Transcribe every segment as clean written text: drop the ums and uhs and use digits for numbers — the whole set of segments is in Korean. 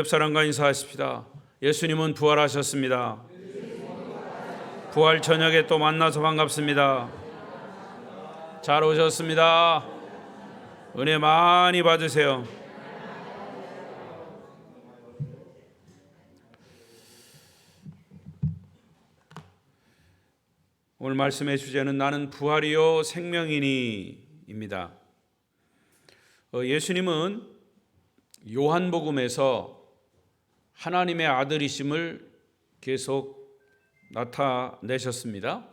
옆 사람과 인사하십시다. 예수님은 부활하셨습니다. 부활 저녁에 또 만나서 반갑습니다. 잘 오셨습니다. 은혜 많이 받으세요. 오늘 말씀의 주제는 나는 부활이요 생명이니입니다. 예수님은 요한복음에서 하나님의 아들이심을 계속 나타내셨습니다.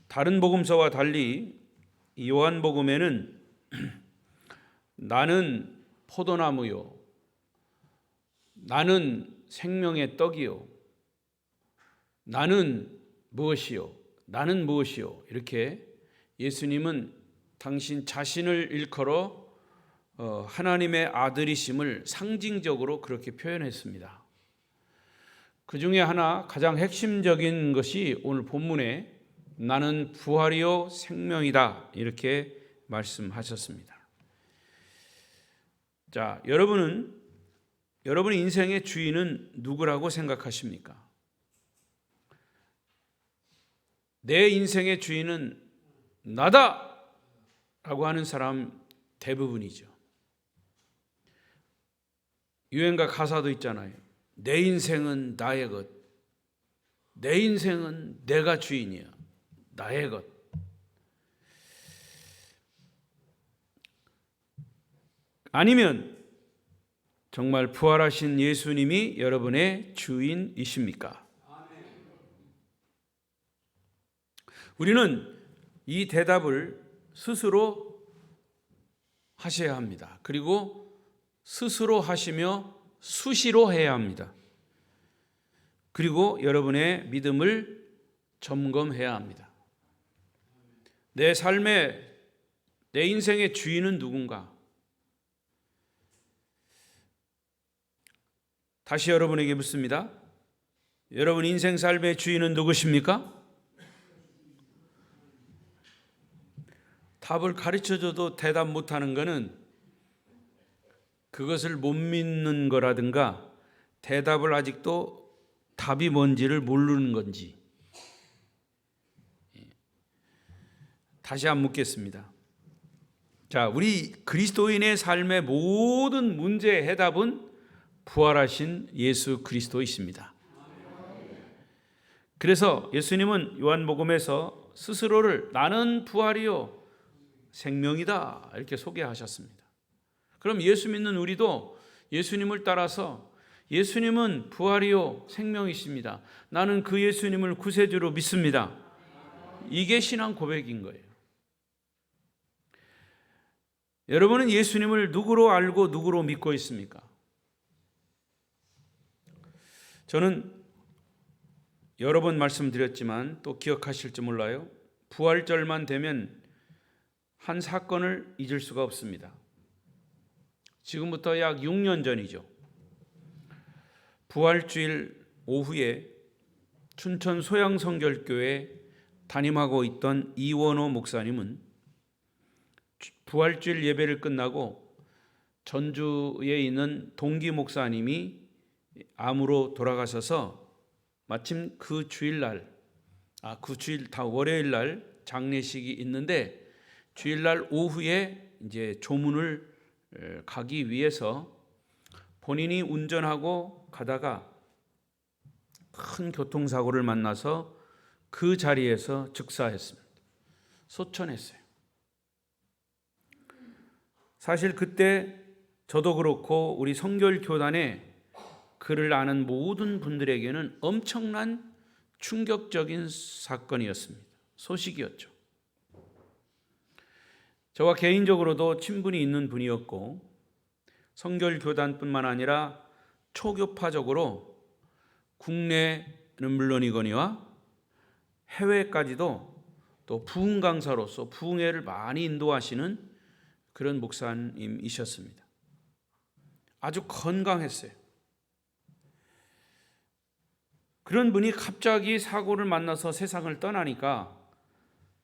다른 복음서와 달리 요한복음에는 나는 포도나무요, 나는 생명의 떡이요, 나는 무엇이요, 나는 무엇이요, 이렇게 예수님은 당신 자신을 일컬어 하나님의 아들이심을 상징적으로 그렇게 표현했습니다. 그 중에 하나 가장 핵심적인 것이 오늘 본문에 나는 부활이요 생명이다 이렇게 말씀하셨습니다. 자, 여러분의 인생의 주인은 누구라고 생각하십니까? 내 인생의 주인은 나다 라고 하는 사람 대부분이죠. 유행가 가사도 있잖아요. 내 인생은 나의 것, 내 인생은 내가 주인이야, 나의 것. 아니면 정말 부활하신 예수님이 여러분의 주인이십니까? 우리는 이 대답을 스스로 하셔야 합니다. 그리고 스스로 하시며 수시로 해야 합니다. 그리고 여러분의 믿음을 점검해야 합니다. 내 삶의, 내 인생의 주인은 누군가? 다시 여러분에게 묻습니다. 여러분 인생 삶의 주인은 누구십니까? 답을 가르쳐줘도 대답 못하는 것은 그것을 못 믿는 거라든가 대답을 아직도 답이 뭔지를 모르는 건지. 다시 한번 묻겠습니다. 자, 우리 그리스도인의 삶의 모든 문제의 해답은 부활하신 예수 그리스도이십니다. 그래서 예수님은 요한복음에서 스스로를 나는 부활이요 생명이다 이렇게 소개하셨습니다. 그럼 예수 믿는 우리도 예수님을 따라서 예수님은 부활이요 생명이십니다. 나는 그 예수님을 구세주로 믿습니다. 이게 신앙 고백인 거예요. 여러분은 예수님을 누구로 알고 누구로 믿고 있습니까? 저는 여러 번 말씀드렸지만 또 기억하실지 몰라요. 부활절만 되면 한 사건을 잊을 수가 없습니다. 지금부터 약 6년 전이죠. 부활주일 오후에 춘천 소양성결교회 담임하고 있던 이원호 목사님은 부활주일 예배를 끝나고 전주에 있는 동기 목사님이 암으로 돌아가셔서 마침 그 주일날, 월요일날 장례식이 있는데 주일날 오후에 이제 조문을 가기 위해서 본인이 운전하고 가다가 큰 교통사고를 만나서 그 자리에서 즉사했습니다. 소천했어요. 사실 그때 저도 그렇고 우리 성결교단에 그를 아는 모든 분들에게는 엄청난 충격적인 사건이었습니다. 소식이었죠. 저와 개인적으로도 친분이 있는 분이었고 성결교단뿐만 아니라 초교파적으로 국내는 물론이거니와 해외까지도 또 부흥 강사로서 부흥회를 많이 인도하시는 그런 목사님이셨습니다. 아주 건강했어요. 그런 분이 갑자기 사고를 만나서 세상을 떠나니까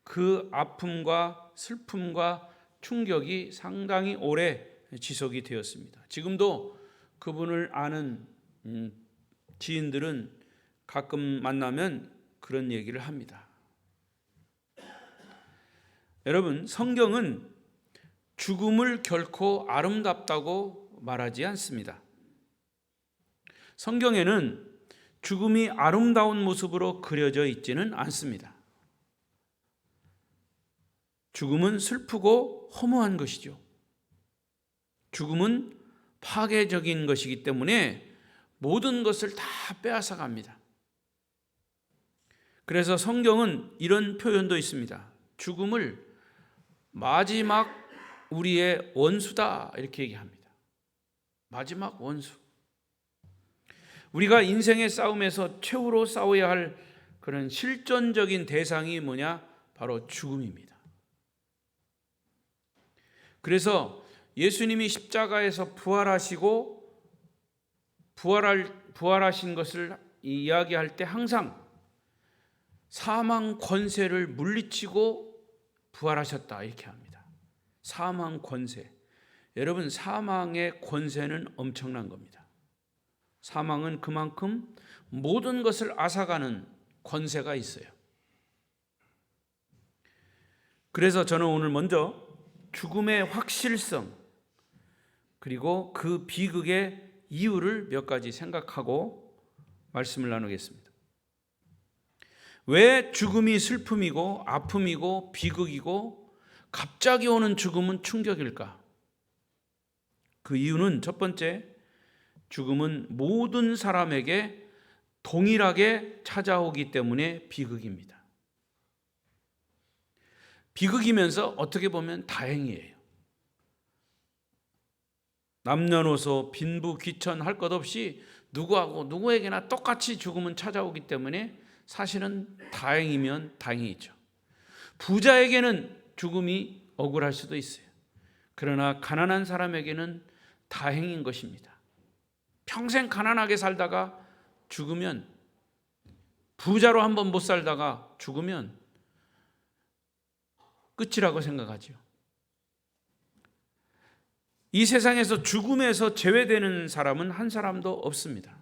그 아픔과 슬픔과 충격이 상당히 오래 지속이 되었습니다. 지금도 그분을 아는 지인들은 가끔 만나면 그런 얘기를 합니다. 여러분, 성경은 죽음을 결코 아름답다고 말하지 않습니다. 성경에는 죽음이 아름다운 모습으로 그려져 있지는 않습니다. 죽음은 슬프고 허무한 것이죠. 죽음은 파괴적인 것이기 때문에 모든 것을 다 빼앗아 갑니다. 그래서 성경은 이런 표현도 있습니다. 죽음을 마지막 우리의 원수다, 이렇게 얘기합니다. 마지막 원수. 우리가 인생의 싸움에서 최후로 싸워야 할 그런 실존적인 대상이 뭐냐? 바로 죽음입니다. 그래서 예수님이 십자가에서 부활하시고 부활하신 것을 이야기할 때 항상 사망 권세를 물리치고 부활하셨다, 이렇게 합니다. 사망 권세. 여러분, 사망의 권세는 엄청난 겁니다. 사망은 그만큼 모든 것을 앗아가는 권세가 있어요. 그래서 저는 오늘 먼저 죽음의 확실성, 그리고 그 비극의 이유를 몇 가지 생각하고 말씀을 나누겠습니다. 왜 죽음이 슬픔이고 아픔이고 비극이고 갑자기 오는 죽음은 충격일까? 그 이유는 첫 번째, 죽음은 모든 사람에게 동일하게 찾아오기 때문에 비극입니다. 비극이면서 어떻게 보면 다행이에요. 남녀노소 빈부 귀천 할 것 없이 누구하고 누구에게나 똑같이 죽음은 찾아오기 때문에 사실은 다행이면 다행이죠. 부자에게는 죽음이 억울할 수도 있어요. 그러나 가난한 사람에게는 다행인 것입니다. 평생 가난하게 살다가 죽으면, 부자로 한번 못 살다가 죽으면 끝이라고 생각하죠. 이 세상에서 죽음에서 제외되는 사람은 한 사람도 없습니다.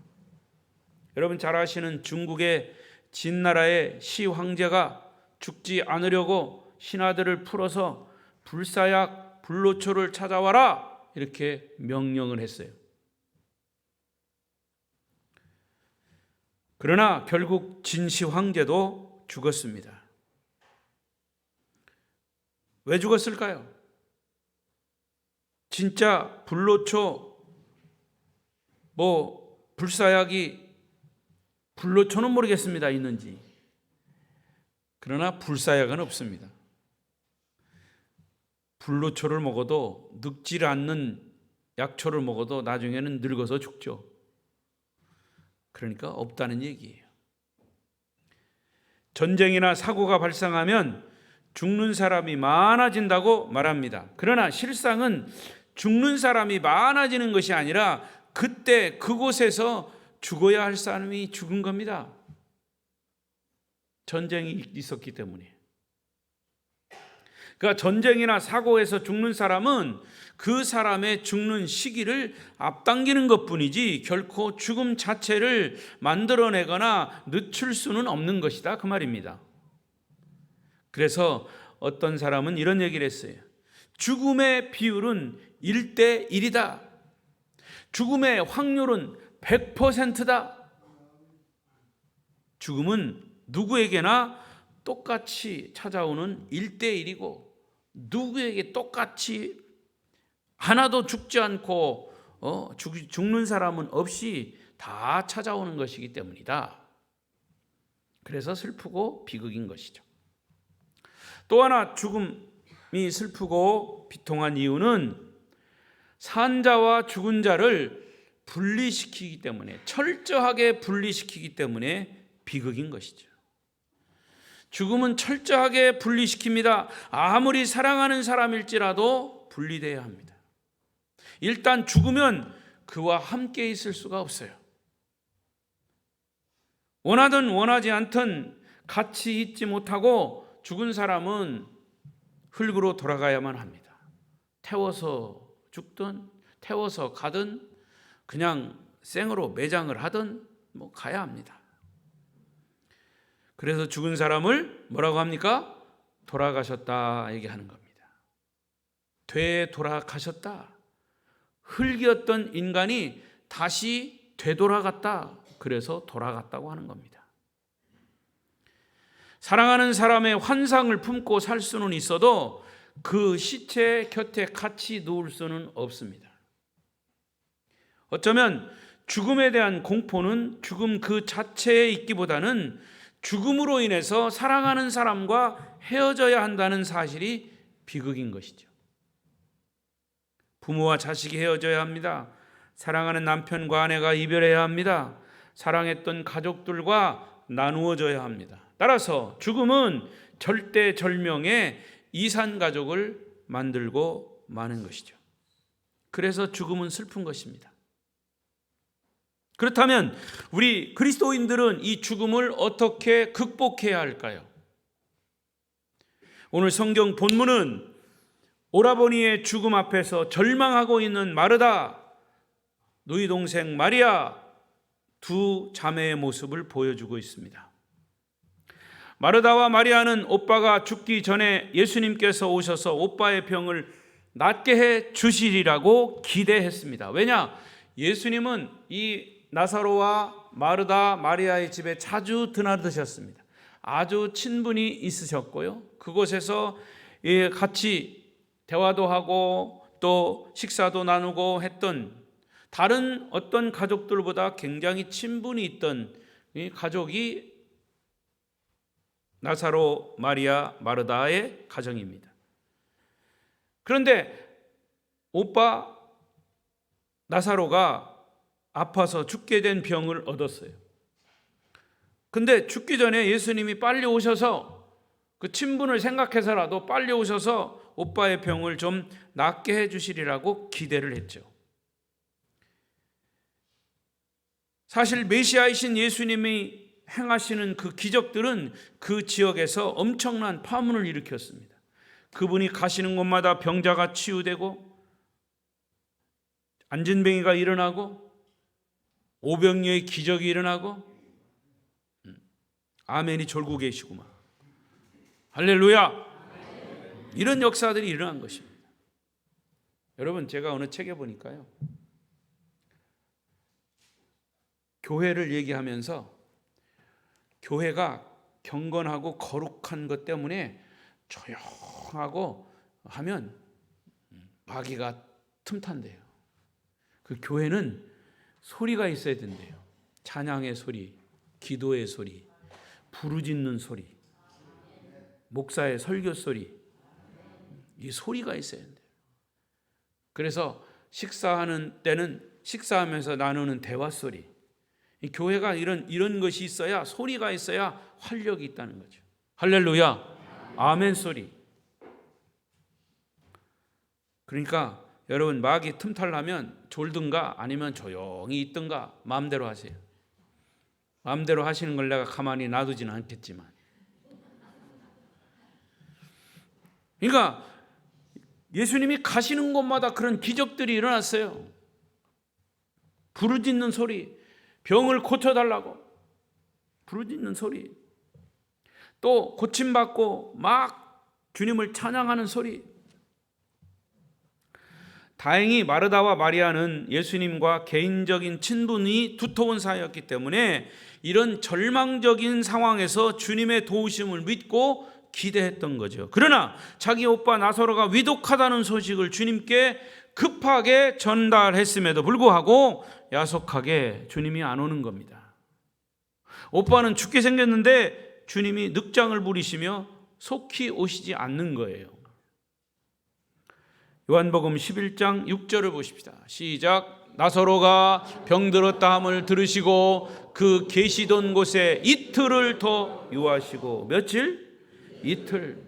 여러분 잘 아시는 중국의 진나라의 시 황제가 죽지 않으려고 신하들을 풀어서 불사약 불로초를 찾아와라, 이렇게 명령을 했어요. 그러나 결국 진시 황제도 죽었습니다. 왜 죽었을까요? 진짜 불로초, 불사약이, 불로초는 모르겠습니다, 있는지. 그러나 불사약은 없습니다. 불로초를 먹어도, 늙질 않는 약초를 먹어도 나중에는 늙어서 죽죠. 그러니까 없다는 얘기예요. 전쟁이나 사고가 발생하면 죽는 사람이 많아진다고 말합니다. 그러나 실상은 죽는 사람이 많아지는 것이 아니라 그때 그곳에서 죽어야 할 사람이 죽은 겁니다. 전쟁이 있었기 때문에. 그러니까 전쟁이나 사고에서 죽는 사람은 그 사람의 죽는 시기를 앞당기는 것뿐이지 결코 죽음 자체를 만들어내거나 늦출 수는 없는 것이다, 그 말입니다. 그래서 어떤 사람은 이런 얘기를 했어요. 죽음의 비율은 1대1이다. 죽음의 확률은 100%다. 죽음은 누구에게나 똑같이 찾아오는 1대1이고 누구에게 똑같이 하나도 죽지 않고 죽는 사람은 없이 다 찾아오는 것이기 때문이다. 그래서 슬프고 비극인 것이죠. 또 하나 죽음이 슬프고 비통한 이유는 산자와 죽은 자를 분리시키기 때문에, 철저하게 분리시키기 때문에 비극인 것이죠. 죽음은 철저하게 분리시킵니다. 아무리 사랑하는 사람일지라도 분리되어야 합니다. 일단 죽으면 그와 함께 있을 수가 없어요. 원하든 원하지 않든 같이 있지 못하고 죽은 사람은 흙으로 돌아가야만 합니다. 태워서 죽든 태워서 가든 그냥 생으로 매장을 하든 가야 합니다. 그래서 죽은 사람을 뭐라고 합니까? 돌아가셨다 얘기하는 겁니다. 되돌아가셨다. 흙이었던 인간이 다시 되돌아갔다. 그래서 돌아갔다고 하는 겁니다. 사랑하는 사람의 환상을 품고 살 수는 있어도 그 시체 곁에 같이 누울 수는 없습니다. 어쩌면 죽음에 대한 공포는 죽음 그 자체에 있기보다는 죽음으로 인해서 사랑하는 사람과 헤어져야 한다는 사실이 비극인 것이죠. 부모와 자식이 헤어져야 합니다. 사랑하는 남편과 아내가 이별해야 합니다. 사랑했던 가족들과 나누어져야 합니다. 따라서 죽음은 절대절명의 이산가족을 만들고 마는 것이죠. 그래서 죽음은 슬픈 것입니다. 그렇다면 우리 그리스도인들은 이 죽음을 어떻게 극복해야 할까요? 오늘 성경 본문은 오라버니의 죽음 앞에서 절망하고 있는 마르다, 누이 동생 마리아 두 자매의 모습을 보여주고 있습니다. 마르다와 마리아는 오빠가 죽기 전에 예수님께서 오셔서 오빠의 병을 낫게 해 주시리라고 기대했습니다. 왜냐? 예수님은 이 나사로와 마르다, 마리아의 집에 자주 드나드셨습니다. 아주 친분이 있으셨고요. 그곳에서 같이 대화도 하고 또 식사도 나누고 했던 다른 어떤 가족들보다 굉장히 친분이 있던 이 가족이 나사로, 마리아, 마르다의 가정입니다. 그런데 오빠 나사로가 아파서 죽게 된 병을 얻었어요. 근데 죽기 전에 예수님이 빨리 오셔서 그 친분을 생각해서라도 빨리 오셔서 오빠의 병을 좀 낫게 해주시리라고 기대를 했죠. 사실 메시아이신 예수님이 행하시는 그 기적들은 그 지역에서 엄청난 파문을 일으켰습니다. 그분이 가시는 곳마다 병자가 치유되고 안진뱅이가 일어나고 오병이어의 기적이 일어나고 아멘이 졸고 계시구만. 할렐루야. 이런 역사들이 일어난 것입니다. 여러분, 제가 어느 책에 보니까요, 교회를 얘기하면서 교회가 경건하고 거룩한 것 때문에 조용하고 하면 마귀가 틈탄대요. 그 교회는 소리가 있어야 된대요. 찬양의 소리, 기도의 소리, 부르짖는 소리, 목사의 설교 소리, 이 소리가 있어야 된대요. 그래서 식사하는 때는 식사하면서 나누는 대화 소리, 이 교회가 이런 것이 있어야, 소리가 있어야 활력이 있다는 거죠. 할렐루야. 아멘 소리. 그러니까 여러분, 마귀 틈탈라면 졸든가 아니면 조용히 있든가 마음대로 하세요. 마음대로 하시는 걸 내가 가만히 놔두지는 않겠지만, 그러니까 예수님이 가시는 곳마다 그런 기적들이 일어났어요. 부르짖는 소리, 병을 고쳐달라고 부르짖는 소리, 또 고침받고 막 주님을 찬양하는 소리. 다행히 마르다와 마리아는 예수님과 개인적인 친분이 두터운 사이였기 때문에 이런 절망적인 상황에서 주님의 도우심을 믿고 기대했던 거죠. 그러나 자기 오빠 나사로가 위독하다는 소식을 주님께 급하게 전달했음에도 불구하고 야속하게 주님이 안 오는 겁니다. 오빠는 죽게 생겼는데 주님이 늑장을 부리시며 속히 오시지 않는 거예요. 요한복음 11장 6절을 보십시다. 시작. 나사로가 병들었다 함을 들으시고 그 계시던 곳에 이틀을 더 유하시고. 며칠? 이틀.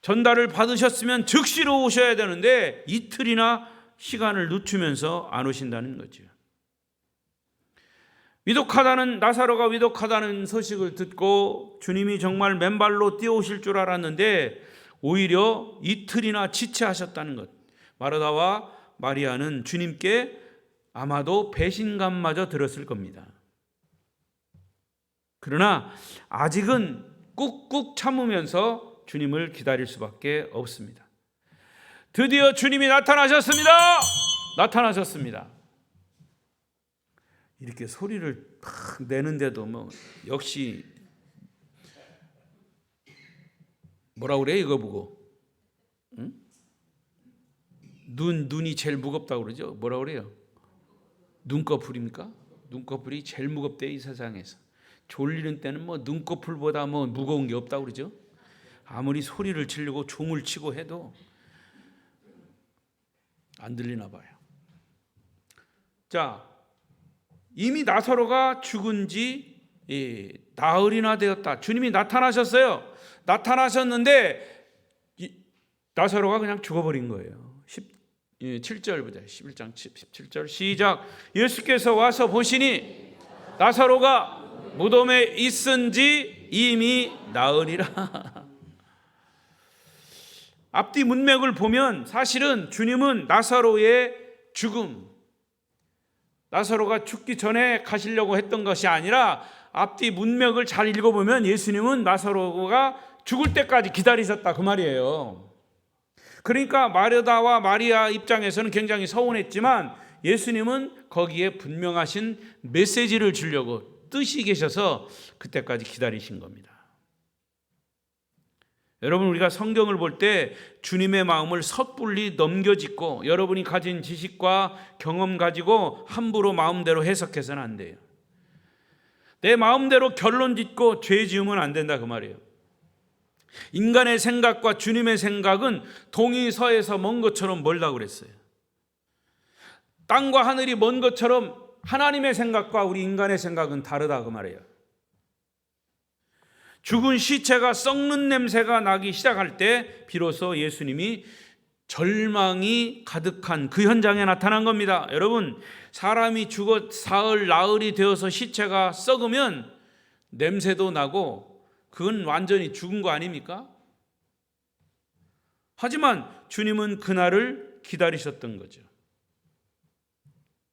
전달을 받으셨으면 즉시로 오셔야 되는데 이틀이나 시간을 늦추면서 안 오신다는 거죠. 위독하다는, 나사로가 위독하다는 소식을 듣고 주님이 정말 맨발로 뛰어오실 줄 알았는데 오히려 이틀이나 지체하셨다는 것. 마르다와 마리아는 주님께 아마도 배신감마저 들었을 겁니다. 그러나 아직은 꾹꾹 참으면서 주님을 기다릴 수밖에 없습니다. 드디어 주님이 나타나셨습니다. 나타나셨습니다. 이렇게 소리를 팍 내는데도 뭐 역시 뭐라 그래 이거 보고? 응? 눈이 제일 무겁다고 그러죠? 뭐라 그래요? 눈꺼풀입니까? 눈꺼풀이 제일 무겁대 이 세상에서. 졸리는 때는 뭐 눈꺼풀보다 뭐 무거운 게 없다고 그러죠? 아무리 소리를 지르고 종을 치고 해도 안 들리나 봐요. 자, 이미 나사로가 죽은 지 나흘이나 되었다. 주님이 나타나셨어요. 나타나셨는데 나사로가 그냥 죽어버린 거예요. 7절부터 11장 17절 시작. 예수께서 와서 보시니 나사로가 무덤에 있은지 이미 나으니라. 앞뒤 문맥을 보면 사실은 주님은 나사로의 죽음, 나사로가 죽기 전에 가시려고 했던 것이 아니라 앞뒤 문맥을 잘 읽어보면 예수님은 나사로가 죽을 때까지 기다리셨다 그 말이에요. 그러니까 마르다와 마리아 입장에서는 굉장히 서운했지만 예수님은 거기에 분명하신 메시지를 주려고 뜻이 계셔서 그때까지 기다리신 겁니다. 여러분, 우리가 성경을 볼 때 주님의 마음을 섣불리 넘겨짚고 여러분이 가진 지식과 경험 가지고 함부로 마음대로 해석해서는 안 돼요. 내 마음대로 결론 짓고 죄 지으면 안 된다 그 말이에요. 인간의 생각과 주님의 생각은 동이 서에서 먼 것처럼 멀다고 그랬어요. 땅과 하늘이 먼 것처럼 하나님의 생각과 우리 인간의 생각은 다르다 그 말이에요. 죽은 시체가 썩는 냄새가 나기 시작할 때 비로소 예수님이 절망이 가득한 그 현장에 나타난 겁니다. 여러분, 사람이 죽어 사흘 나흘이 되어서 시체가 썩으면 냄새도 나고 그건 완전히 죽은 거 아닙니까? 하지만 주님은 그날을 기다리셨던 거죠.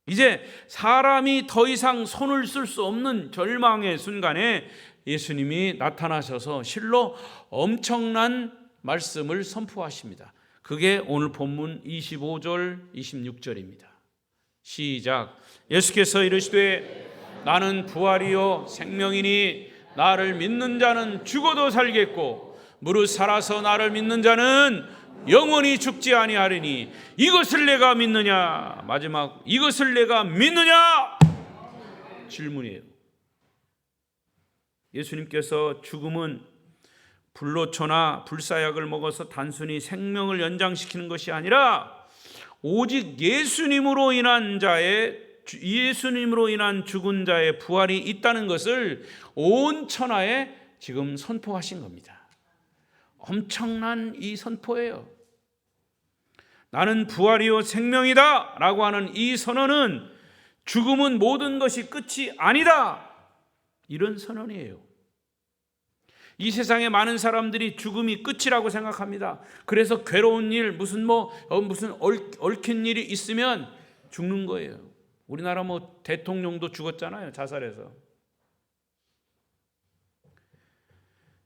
이제 사람이 더 이상 손을 쓸 수 없는 절망의 순간에 예수님이 나타나셔서 실로 엄청난 말씀을 선포하십니다. 그게 오늘 본문 25절 26절입니다. 시작. 예수께서 이르시되 나는 부활이요 생명이니 나를 믿는 자는 죽어도 살겠고 무릇 살아서 나를 믿는 자는 영원히 죽지 아니하리니 이것을 내가 믿느냐? 마지막 이것을 내가 믿느냐? 질문이에요. 예수님께서 죽음은 불로초나 불사약을 먹어서 단순히 생명을 연장시키는 것이 아니라 오직 예수님으로 인한 죽은 자의 부활이 있다는 것을 온 천하에 지금 선포하신 겁니다. 엄청난 이 선포예요. 나는 부활이요 생명이다 라고 하는 이 선언은 죽음은 모든 것이 끝이 아니다, 이런 선언이에요. 이 세상에 많은 사람들이 죽음이 끝이라고 생각합니다. 그래서 괴로운 일, 무슨 얽힌 일이 있으면 죽는 거예요. 우리나라 대통령도 죽었잖아요, 자살해서.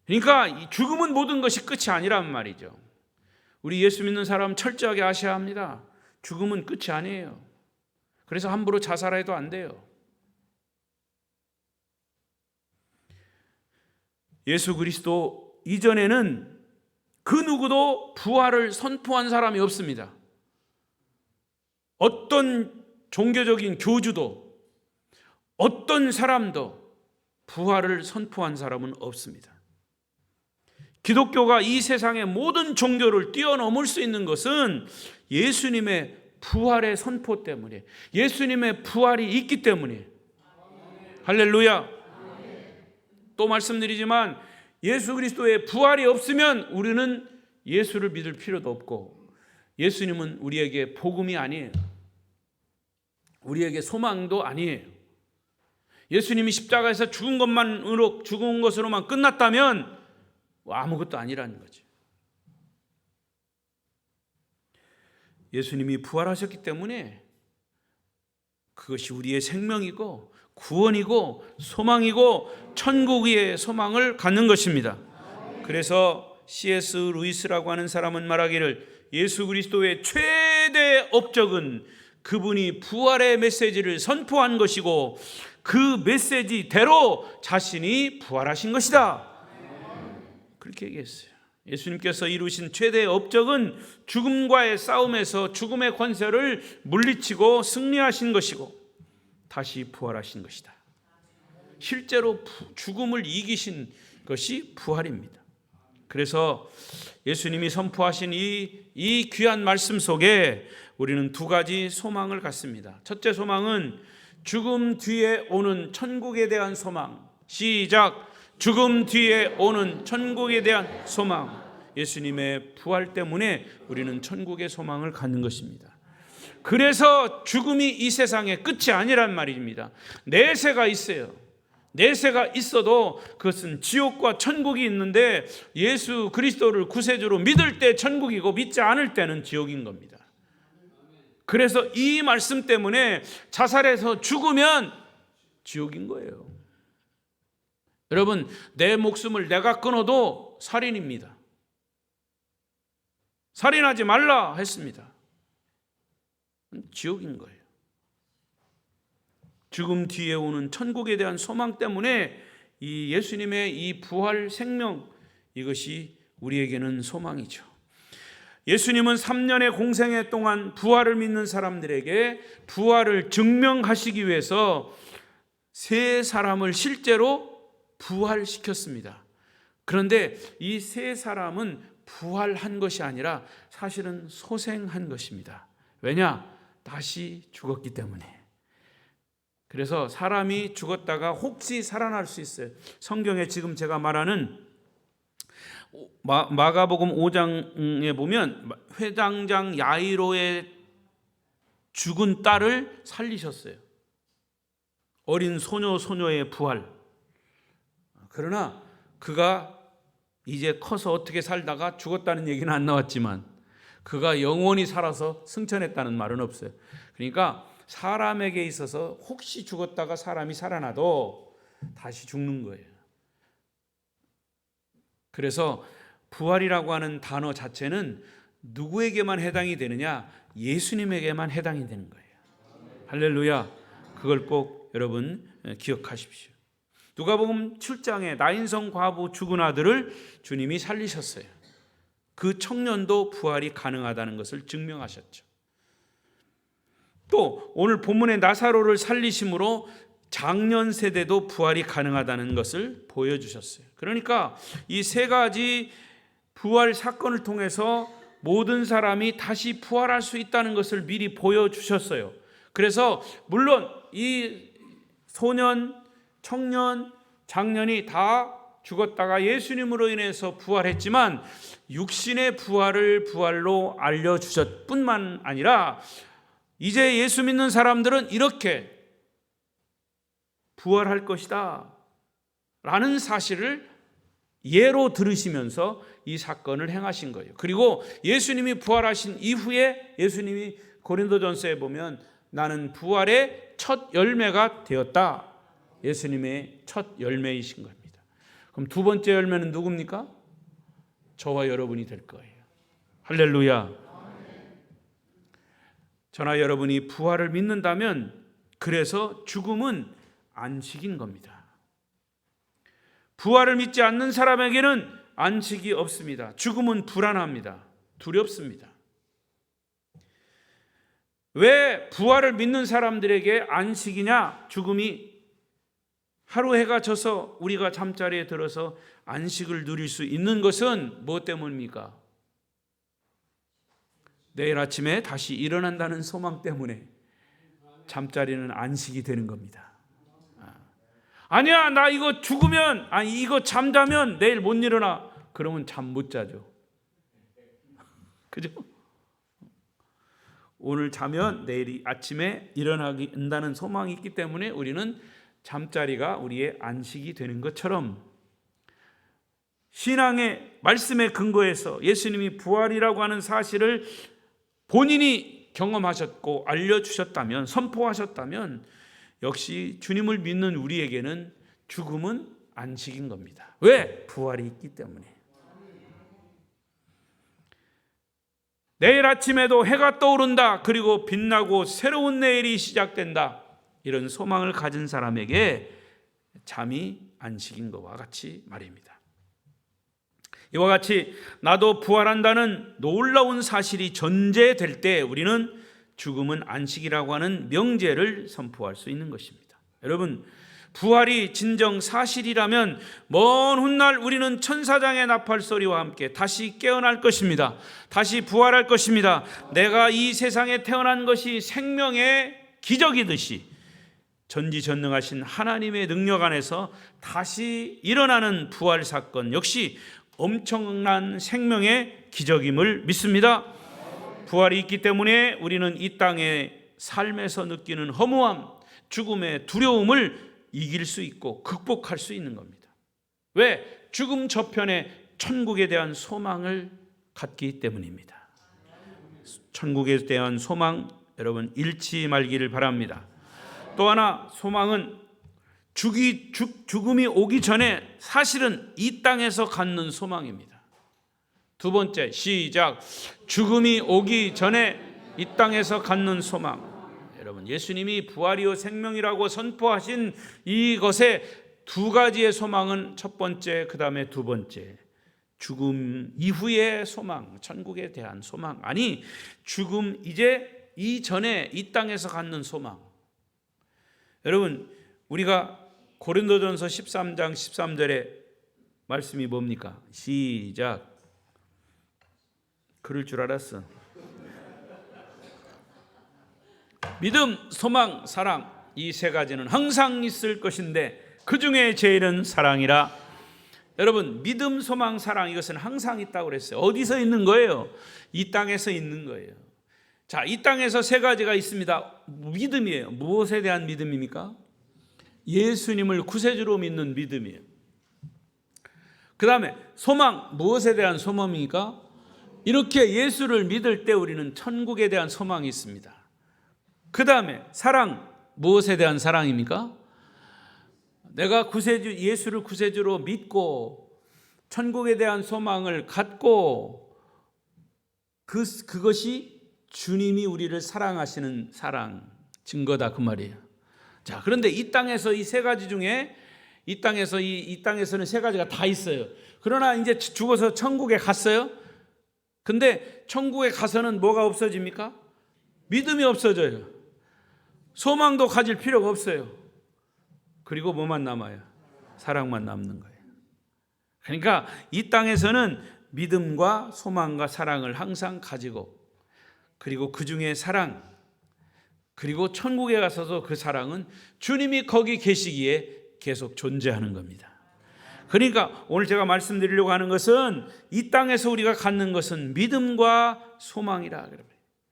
그러니까 이 죽음은 모든 것이 끝이 아니란 말이죠. 우리 예수 믿는 사람 철저하게 아셔야 합니다. 죽음은 끝이 아니에요. 그래서 함부로 자살해도 안 돼요. 예수 그리스도 이전에는 그 누구도 부활을 선포한 사람이 없습니다. 어떤 종교적인 교주도 어떤 사람도 부활을 선포한 사람은 없습니다. 기독교가 이 세상의 모든 종교를 뛰어넘을 수 있는 것은 예수님의 부활의 선포 때문에, 예수님의 부활이 있기 때문에. 할렐루야. 또 말씀드리지만 예수 그리스도의 부활이 없으면 우리는 예수를 믿을 필요도 없고 예수님은 우리에게 복음이 아니에요. 우리에게 소망도 아니에요. 예수님이 십자가에서 죽은 것으로만 끝났다면 아무것도 아니라는 거죠. 예수님이 부활하셨기 때문에 그것이 우리의 생명이고 구원이고 소망이고 천국의 소망을 갖는 것입니다. 그래서 C.S. 루이스라고 하는 사람은 말하기를 예수 그리스도의 최대 업적은 그분이 부활의 메시지를 선포한 것이고 그 메시지대로 자신이 부활하신 것이다. 그렇게 얘기했어요. 예수님께서 이루신 최대의 업적은 죽음과의 싸움에서 죽음의 권세를 물리치고 승리하신 것이고 다시 부활하신 것이다. 실제로 죽음을 이기신 것이 부활입니다. 그래서 예수님이 선포하신 이 귀한 말씀 속에 우리는 두 가지 소망을 갖습니다. 첫째 소망은 죽음 뒤에 오는 천국에 대한 소망. 시작. 죽음 뒤에 오는 천국에 대한 소망. 예수님의 부활 때문에 우리는 천국의 소망을 갖는 것입니다. 그래서 죽음이 이 세상의 끝이 아니란 말입니다. 내세가 있어요. 내세가 있어도 그것은 지옥과 천국이 있는데 예수 그리스도를 구세주로 믿을 때 천국이고 믿지 않을 때는 지옥인 겁니다. 그래서 이 말씀 때문에 자살해서 죽으면 지옥인 거예요. 여러분, 내 목숨을 내가 끊어도 살인입니다. 살인하지 말라 했습니다. 지옥인 거예요. 죽음 뒤에 오는 천국에 대한 소망 때문에 이 예수님의 이 부활 생명, 이것이 우리에게는 소망이죠. 예수님은 3년의 공생애 동안 부활을 믿는 사람들에게 부활을 증명하시기 위해서 세 사람을 실제로 부활시켰습니다. 그런데 이 세 사람은 부활한 것이 아니라 사실은 소생한 것입니다. 왜냐? 다시 죽었기 때문에. 그래서 사람이 죽었다가 혹시 살아날 수 있어요. 성경에 지금 제가 말하는 마가복음 5장에 보면 회당장 야이로의 죽은 딸을 살리셨어요. 어린 소녀의 부활. 그러나 그가 이제 커서 어떻게 살다가 죽었다는 얘기는 안 나왔지만 그가 영원히 살아서 승천했다는 말은 없어요. 그러니까 사람에게 있어서 혹시 죽었다가 사람이 살아나도 다시 죽는 거예요. 그래서 부활이라고 하는 단어 자체는 누구에게만 해당이 되느냐? 예수님에게만 해당이 되는 거예요. 할렐루야. 그걸 꼭 여러분 기억하십시오. 누가복음 7장에 나인성 과부 죽은 아들을 주님이 살리셨어요. 그 청년도 부활이 가능하다는 것을 증명하셨죠. 또 오늘 본문의 나사로를 살리심으로 장년 세대도 부활이 가능하다는 것을 보여주셨어요. 그러니까 이 세 가지 부활 사건을 통해서 모든 사람이 다시 부활할 수 있다는 것을 미리 보여주셨어요. 그래서 물론 이 소년, 청년, 장년이 다 죽었다가 예수님으로 인해서 부활했지만 육신의 부활을 부활로 알려주셨 뿐만 아니라 이제 예수 믿는 사람들은 이렇게 부활할 것이다 라는 사실을 예로 들으시면서 이 사건을 행하신 거예요. 그리고 예수님이 부활하신 이후에 예수님이 고린도전서에 보면 나는 부활의 첫 열매가 되었다. 예수님의 첫 열매이신 겁니다. 그럼 두 번째 열매는 누굽니까? 저와 여러분이 될 거예요. 할렐루야. 저나 여러분이 부활을 믿는다면 그래서 죽음은 안식인 겁니다. 부활을 믿지 않는 사람에게는 안식이 없습니다. 죽음은 불안합니다. 두렵습니다. 왜 부활을 믿는 사람들에게 안식이냐? 죽음이 하루 해가 져서 우리가 잠자리에 들어서 안식을 누릴 수 있는 것은 무엇 때문입니까? 내일 아침에 다시 일어난다는 소망 때문에 잠자리는 안식이 되는 겁니다. 아니야, 나 이거 죽으면, 이거 잠자면 내일 못 일어나. 그러면 잠 못 자죠. 그죠? 오늘 자면 내일 아침에 일어나긴다는 소망이 있기 때문에 우리는 잠자리가 우리의 안식이 되는 것처럼 신앙의 말씀에 근거해서 예수님이 부활이라고 하는 사실을 본인이 경험하셨고 알려주셨다면, 선포하셨다면 역시 주님을 믿는 우리에게는 죽음은 안식인 겁니다. 왜? 부활이 있기 때문에. 내일 아침에도 해가 떠오른다, 그리고 빛나고 새로운 내일이 시작된다, 이런 소망을 가진 사람에게 잠이 안식인 것과 같이 말입니다. 이와 같이 나도 부활한다는 놀라운 사실이 전제될 때 우리는 죽음은 안식이라고 하는 명제를 선포할 수 있는 것입니다. 여러분, 부활이 진정 사실이라면 먼 훗날 우리는 천사장의 나팔 소리와 함께 다시 깨어날 것입니다. 다시 부활할 것입니다. 내가 이 세상에 태어난 것이 생명의 기적이듯이 전지전능하신 하나님의 능력 안에서 다시 일어나는 부활 사건 역시 엄청난 생명의 기적임을 믿습니다. 부활이 있기 때문에 우리는 이 땅의 삶에서 느끼는 허무함, 죽음의 두려움을 이길 수 있고 극복할 수 있는 겁니다. 왜? 죽음 저편에 천국에 대한 소망을 갖기 때문입니다. 천국에 대한 소망, 여러분 잃지 말기를 바랍니다. 또 하나, 소망은 죽음이 오기 전에 사실은 이 땅에서 갖는 소망입니다. 두 번째, 시작. 죽음이 오기 전에 이 땅에서 갖는 소망. 여러분, 예수님이 부활이요 생명이라고 선포하신 이것의 두 가지의 소망은 첫 번째, 그 다음에 두 번째, 죽음 이후의 소망, 천국에 대한 소망, 아니 죽음 이제 이전에 이 땅에서 갖는 소망. 여러분, 우리가 고린도전서 13장 13절에 말씀이 뭡니까? 시작. 그럴 줄 알았어. 믿음, 소망, 사랑, 이 세 가지는 항상 있을 것인데 그 중에 제일은 사랑이라. 여러분, 믿음, 소망, 사랑, 이것은 항상 있다고 그랬어요. 어디서 있는 거예요? 이 땅에서 있는 거예요. 자, 이 땅에서 세 가지가 있습니다. 믿음이에요. 무엇에 대한 믿음입니까? 예수님을 구세주로 믿는 믿음이에요. 그 다음에 소망, 무엇에 대한 소망입니까? 이렇게 예수를 믿을 때 우리는 천국에 대한 소망이 있습니다. 그 다음에 사랑, 무엇에 대한 사랑입니까? 내가 구세주, 예수를 구세주로 믿고 천국에 대한 소망을 갖고 그것이 주님이 우리를 사랑하시는 사랑 증거다, 그 말이에요. 자, 그런데 이 땅에서 이 세 가지 중에 이 땅에서는 세 가지가 다 있어요. 그러나 이제 죽어서 천국에 갔어요. 근데 천국에 가서는 뭐가 없어집니까? 믿음이 없어져요. 소망도 가질 필요가 없어요. 그리고 뭐만 남아요? 사랑만 남는 거예요. 그러니까 이 땅에서는 믿음과 소망과 사랑을 항상 가지고, 그리고 그 중에 사랑, 그리고 천국에 가서도 그 사랑은 주님이 거기 계시기에 계속 존재하는 겁니다. 그러니까 오늘 제가 말씀드리려고 하는 것은 이 땅에서 우리가 갖는 것은 믿음과 소망이라.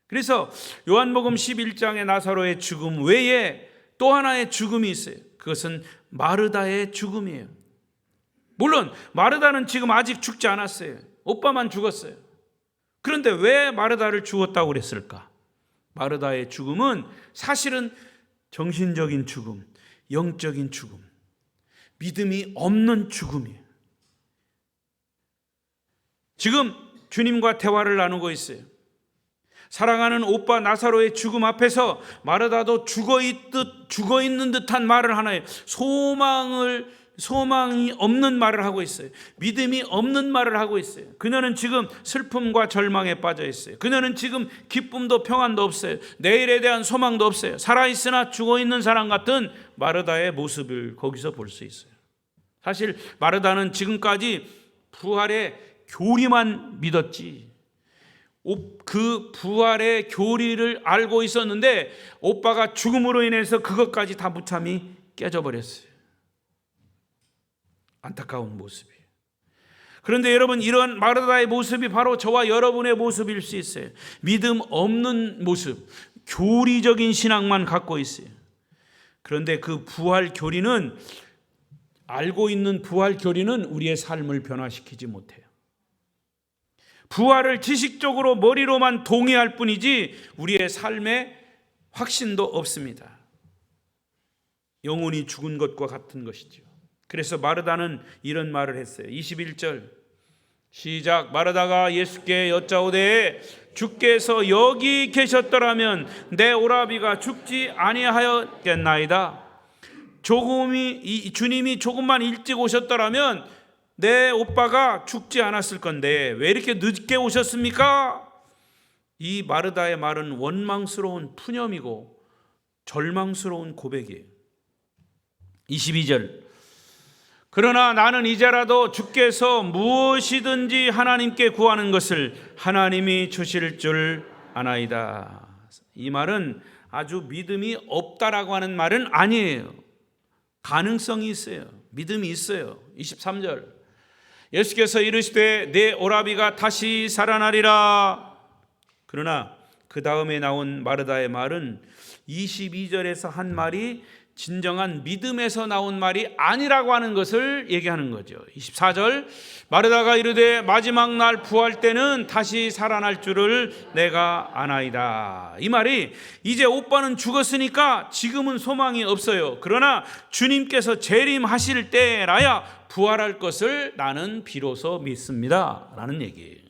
그래서 요한복음 11장의 나사로의 죽음 외에 또 하나의 죽음이 있어요. 그것은 마르다의 죽음이에요. 물론 마르다는 지금 아직 죽지 않았어요. 오빠만 죽었어요. 그런데 왜 마르다를 죽었다고 그랬을까? 마르다의 죽음은 사실은 정신적인 죽음, 영적인 죽음, 믿음이 없는 죽음이에요. 지금 주님과 대화를 나누고 있어요. 사랑하는 오빠 나사로의 죽음 앞에서 마르다도 죽어 있는 듯한 말을 하나요. 소망이 없는 말을 하고 있어요. 믿음이 없는 말을 하고 있어요. 그녀는 지금 슬픔과 절망에 빠져 있어요. 그녀는 지금 기쁨도 평안도 없어요. 내일에 대한 소망도 없어요. 살아있으나 죽어 있는 사람 같은 마르다의 모습을 거기서 볼 수 있어요. 사실 마르다는 지금까지 부활의 교리만 믿었지, 그 부활의 교리를 알고 있었는데 오빠가 죽음으로 인해서 그것까지 다 무참히 깨져버렸어요. 안타까운 모습이에요. 그런데 여러분, 이런 마르다의 모습이 바로 저와 여러분의 모습일 수 있어요. 믿음 없는 모습, 교리적인 신앙만 갖고 있어요. 그런데 그 부활 교리는, 알고 있는 부활 교리는 우리의 삶을 변화시키지 못해요. 부활을 지식적으로 머리로만 동의할 뿐이지 우리의 삶에 확신도 없습니다. 영혼이 죽은 것과 같은 것이죠. 그래서 마르다는 이런 말을 했어요. 21절 시작. 마르다가 예수께 여짜오되 주께서 여기 계셨더라면 내 오라비가 죽지 아니하였겠나이다. 주님이 조금만 일찍 오셨더라면 내 오빠가 죽지 않았을 건데 왜 이렇게 늦게 오셨습니까? 이 마르다의 말은 원망스러운 푸념이고 절망스러운 고백이에요. 22절 그러나 나는 이제라도 주께서 무엇이든지 하나님께 구하는 것을 하나님이 주실 줄 아나이다. 이 말은 아주 믿음이 없다라고 하는 말은 아니에요. 가능성이 있어요. 믿음이 있어요. 23절 예수께서 이르시되 내 오라비가 다시 살아나리라. 그러나 그 다음에 나온 마르다의 말은 22절에서 한 말이 진정한 믿음에서 나온 말이 아니라고 하는 것을 얘기하는 거죠. 24절 마르다가 이르되 마지막 날 부활 때는 다시 살아날 줄을 내가 아나이다. 이 말이 이제 오빠는 죽었으니까 지금은 소망이 없어요. 그러나 주님께서 재림하실 때라야 부활할 것을 나는 비로소 믿습니다 라는 얘기예요.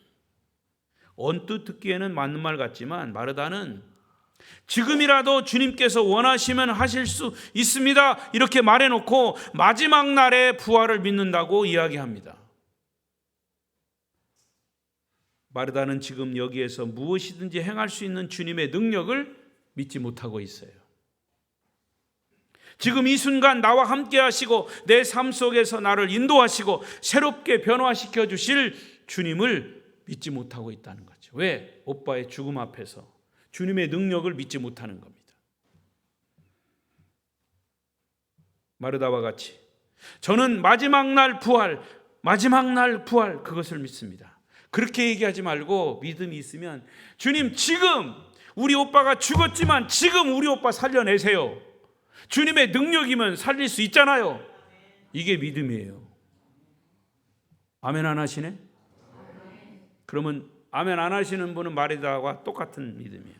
언뜻 듣기에는 맞는 말 같지만 마르다는 지금이라도 주님께서 원하시면 하실 수 있습니다 이렇게 말해놓고 마지막 날에 부활을 믿는다고 이야기합니다. 마르다는 지금 여기에서 무엇이든지 행할 수 있는 주님의 능력을 믿지 못하고 있어요. 지금 이 순간 나와 함께 하시고 내 삶 속에서 나를 인도하시고 새롭게 변화시켜 주실 주님을 믿지 못하고 있다는 거죠. 왜? 오빠의 죽음 앞에서 주님의 능력을 믿지 못하는 겁니다. 마르다와 같이 저는 마지막 날 부활 그것을 믿습니다. 그렇게 얘기하지 말고 믿음이 있으면 주님 지금 우리 오빠가 죽었지만 지금 우리 오빠 살려내세요. 주님의 능력이면 살릴 수 있잖아요. 이게 믿음이에요. 아멘 안 하시네? 그러면 아멘 안 하시는 분은 마르다와 똑같은 믿음이에요.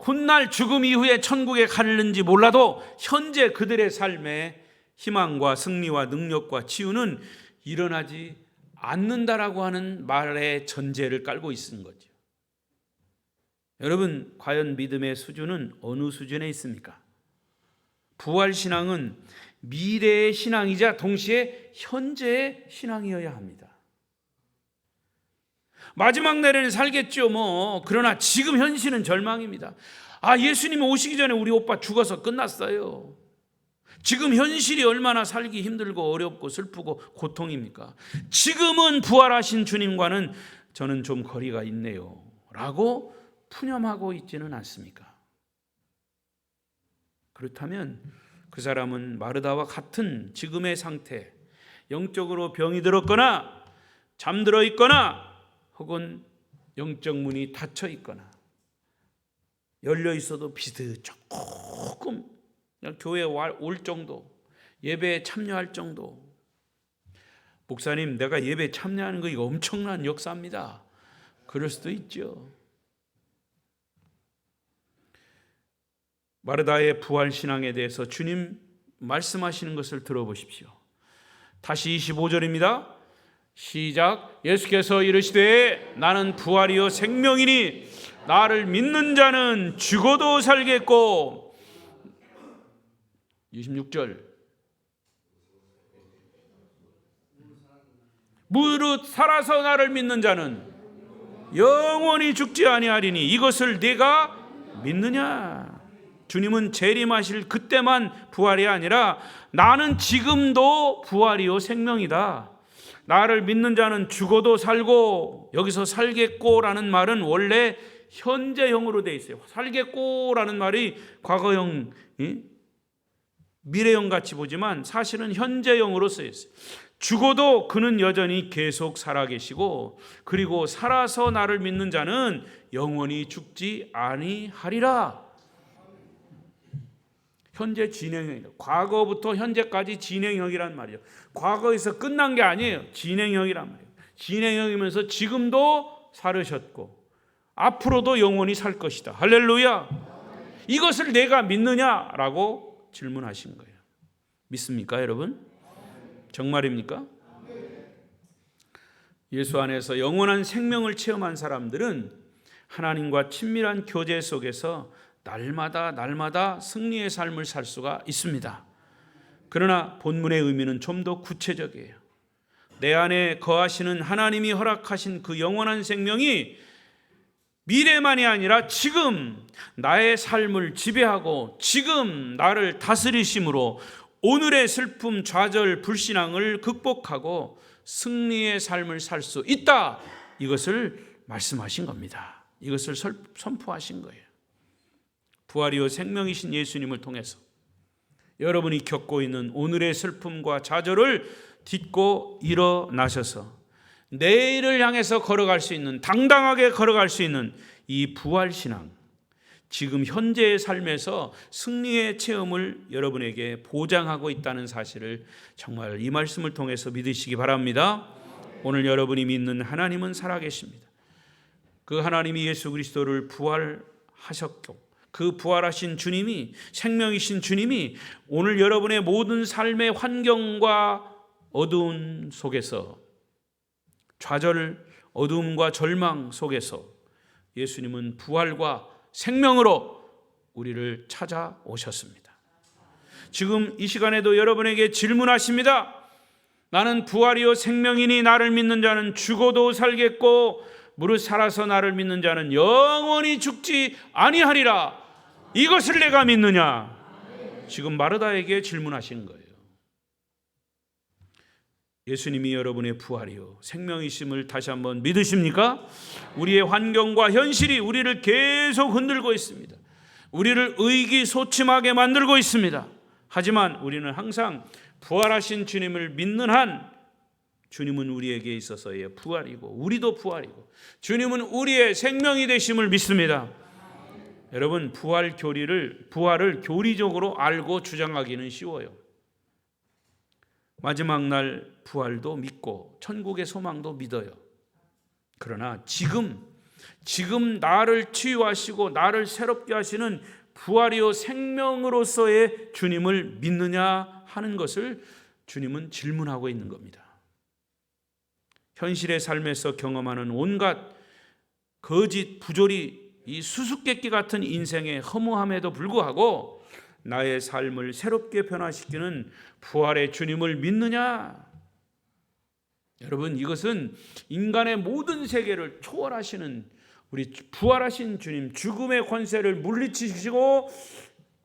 훗날 죽음 이후에 천국에 가는지 몰라도 현재 그들의 삶에 희망과 승리와 능력과 치유는 일어나지 않는다라고 하는 말의 전제를 깔고 있는 거죠. 여러분, 과연 믿음의 수준은 어느 수준에 있습니까? 부활신앙은 미래의 신앙이자 동시에 현재의 신앙이어야 합니다. 마지막 날에는 살겠죠 그러나 지금 현실은 절망입니다. 예수님이 오시기 전에 우리 오빠 죽어서 끝났어요. 지금 현실이 얼마나 살기 힘들고 어렵고 슬프고 고통입니까? 지금은 부활하신 주님과는 저는 좀 거리가 있네요 라고 푸념하고 있지는 않습니까? 그렇다면 그 사람은 마르다와 같은 지금의 상태, 영적으로 병이 들었거나 잠들어 있거나 혹은 영적 문이 닫혀 있거나 열려 있어도 비슷 조금 그냥 교회에 올 정도, 예배에 참여할 정도. 목사님, 내가 예배에 참여하는 거 이거 엄청난 역사입니다. 그럴 수도 있죠. 마르다의 부활신앙에 대해서 주님 말씀하시는 것을 들어보십시오. 다시 25절입니다. 시작. 예수께서 이르시되 나는 부활이요 생명이니 나를 믿는 자는 죽어도 살겠고 26절 무릇 살아서 나를 믿는 자는 영원히 죽지 아니하리니 이것을 네가 믿느냐? 주님은 재림하실 그때만 부활이 아니라 나는 지금도 부활이요 생명이다. 나를 믿는 자는 죽어도 살고, 여기서 살겠고라는 말은 원래 현재형으로 되어 있어요. 살겠고라는 말이 과거형, 미래형 같이 보지만 사실은 현재형으로 쓰여 있어요. 죽어도 그는 여전히 계속 살아계시고, 그리고 살아서 나를 믿는 자는 영원히 죽지 아니하리라. 현재 진행형이다. 과거부터 현재까지 진행형이란 말이에요. 과거에서 끝난 게 아니에요. 진행형이란 말이에요. 진행형이면서 지금도 살으셨고 앞으로도 영원히 살 것이다. 할렐루야. 이것을 내가 믿느냐라고 질문하신 거예요. 믿습니까, 여러분? 정말입니까? 예수 안에서 영원한 생명을 체험한 사람들은 하나님과 친밀한 교제 속에서 날마다 승리의 삶을 살 수가 있습니다. 그러나 본문의 의미는 좀 더 구체적이에요. 내 안에 거하시는 하나님이 허락하신 그 영원한 생명이 미래만이 아니라 지금 나의 삶을 지배하고 지금 나를 다스리심으로 오늘의 슬픔, 좌절, 불신앙을 극복하고 승리의 삶을 살 수 있다. 이것을 말씀하신 겁니다. 이것을 선포하신 거예요. 부활이요 생명이신 예수님을 통해서 여러분이 겪고 있는 오늘의 슬픔과 좌절을 딛고 일어나셔서 내일을 향해서 걸어갈 수 있는, 당당하게 걸어갈 수 있는 이 부활신앙, 지금 현재의 삶에서 승리의 체험을 여러분에게 보장하고 있다는 사실을 정말 이 말씀을 통해서 믿으시기 바랍니다. 오늘 여러분이 믿는 하나님은 살아계십니다. 그 하나님이 예수 그리스도를 부활하셨고 그 부활하신 주님이, 생명이신 주님이 오늘 여러분의 모든 삶의 환경과 어두운 속에서, 좌절, 어두움과 절망 속에서 예수님은 부활과 생명으로 우리를 찾아오셨습니다. 지금 이 시간에도 여러분에게 질문하십니다. 나는 부활이요 생명이니 나를 믿는 자는 죽어도 살겠고 무릇 살아서 나를 믿는 자는 영원히 죽지 아니하리라. 이것을 내가 믿느냐? 지금 마르다에게 질문하신 거예요. 예수님이 여러분의 부활이요 생명이심을 다시 한번 믿으십니까? 우리의 환경과 현실이 우리를 계속 흔들고 있습니다. 우리를 의기소침하게 만들고 있습니다. 하지만 우리는 항상 부활하신 주님을 믿는 한 주님은 우리에게 있어서의 부활이고 우리도 부활이고 주님은 우리의 생명이 되심을 믿습니다. 여러분, 부활을 교리적으로 알고 주장하기는 쉬워요. 마지막 날 부활도 믿고 천국의 소망도 믿어요. 그러나 지금 나를 치유하시고 나를 새롭게 하시는 부활이요 생명으로서의 주님을 믿느냐 하는 것을 주님은 질문하고 있는 겁니다. 현실의 삶에서 경험하는 온갖 거짓, 부조리, 이 수수께끼 같은 인생의 허무함에도 불구하고 나의 삶을 새롭게 변화시키는 부활의 주님을 믿느냐? 여러분, 이것은 인간의 모든 세계를 초월하시는 우리 부활하신 주님, 죽음의 권세를 물리치시고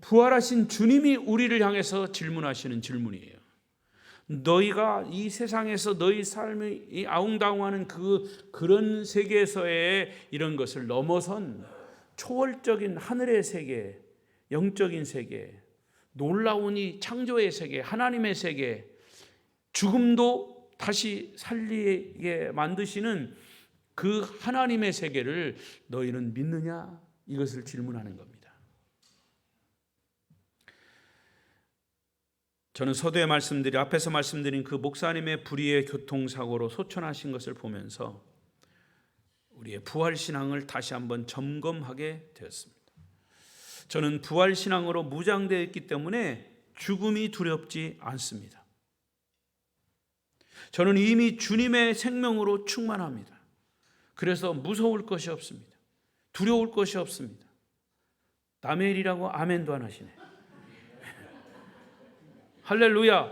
부활하신 주님이 우리를 향해서 질문하시는 질문이에요. 너희가 이 세상에서 너희 삶이 이 아웅다웅하는 그런 세계에서의 이런 것을 넘어선 초월적인 하늘의 세계, 영적인 세계, 놀라운 이 창조의 세계, 하나님의 세계, 죽음도 다시 살리게 만드시는 그 하나님의 세계를 너희는 믿느냐? 이것을 질문하는 겁니다. 저는 서두에 앞에서 말씀드린 그 목사님의 불의의 교통사고로 소천하신 것을 보면서 우리의 부활신앙을 다시 한번 점검하게 되었습니다. 저는 부활신앙으로 무장되어 있기 때문에 죽음이 두렵지 않습니다. 저는 이미 주님의 생명으로 충만합니다. 그래서 무서울 것이 없습니다. 두려울 것이 없습니다. 남의 일이라고 아멘도 안 하시네. 할렐루야.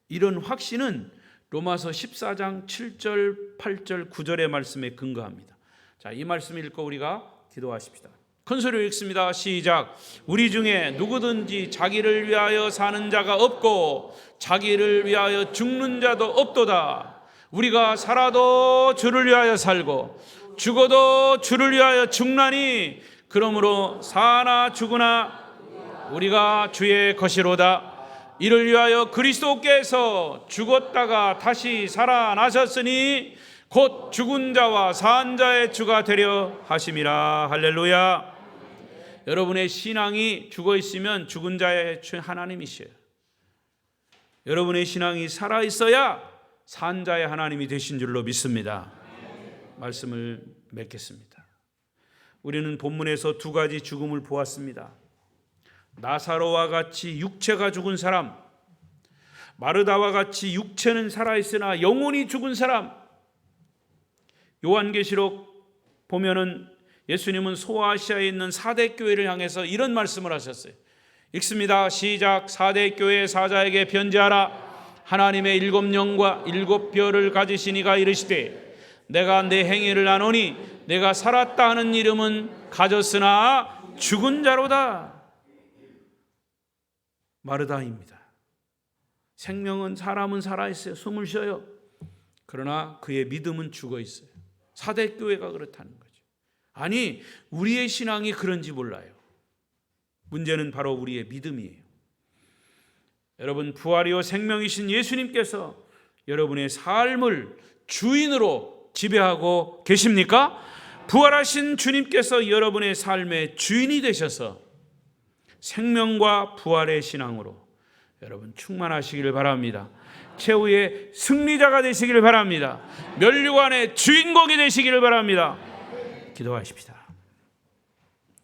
이런 확신은 로마서 14장 7절, 8절, 9절의 말씀에 근거합니다. 자, 이 말씀 읽고 우리가 기도하십시다. 큰 소리로 읽습니다. 시작. 우리 중에 누구든지 자기를 위하여 사는 자가 없고 자기를 위하여 죽는 자도 없도다. 우리가 살아도 주를 위하여 살고 죽어도 주를 위하여 죽나니 그러므로 사나 죽으나 우리가 주의 것이로다. 이를 위하여 그리스도께서 죽었다가 다시 살아나셨으니 곧 죽은 자와 산 자의 주가 되려 하심이라. 할렐루야. 여러분의 신앙이 죽어 있으면 죽은 자의 하나님이시에요. 여러분의 신앙이 살아 있어야 산 자의 하나님이 되신 줄로 믿습니다. 말씀을 맺겠습니다. 우리는 본문에서 두 가지 죽음을 보았습니다. 나사로와 같이 육체가 죽은 사람, 마르다와 같이 육체는 살아있으나 영혼이 죽은 사람. 요한계시록 보면은 예수님은 소아시아에 있는 사대 교회를 향해서 이런 말씀을 하셨어요. 읽습니다. 시작. 사대 교회 사자에게 편지하라. 하나님의 7영과 7별을 가지신 이가 이르시되 내가 내 행위를 아노니 내가 살았다 하는 이름은 가졌으나 죽은 자로다. 마르다입니다. 생명은 사람은 살아있어요. 숨을 쉬어요. 그러나 그의 믿음은 죽어 있어요. 사대 교회가 그렇다는 거죠. 아니, 우리의 신앙이 그런지 몰라요. 문제는 바로 우리의 믿음이에요. 여러분, 부활이요 생명이신 예수님께서 여러분의 삶을 주인으로 지배하고 계십니까? 부활하신 주님께서 여러분의 삶의 주인이 되셔서 생명과 부활의 신앙으로 여러분 충만하시기를 바랍니다. 최후의 승리자가 되시기를 바랍니다. 면류관의 주인공이 되시기를 바랍니다. 기도하십시다.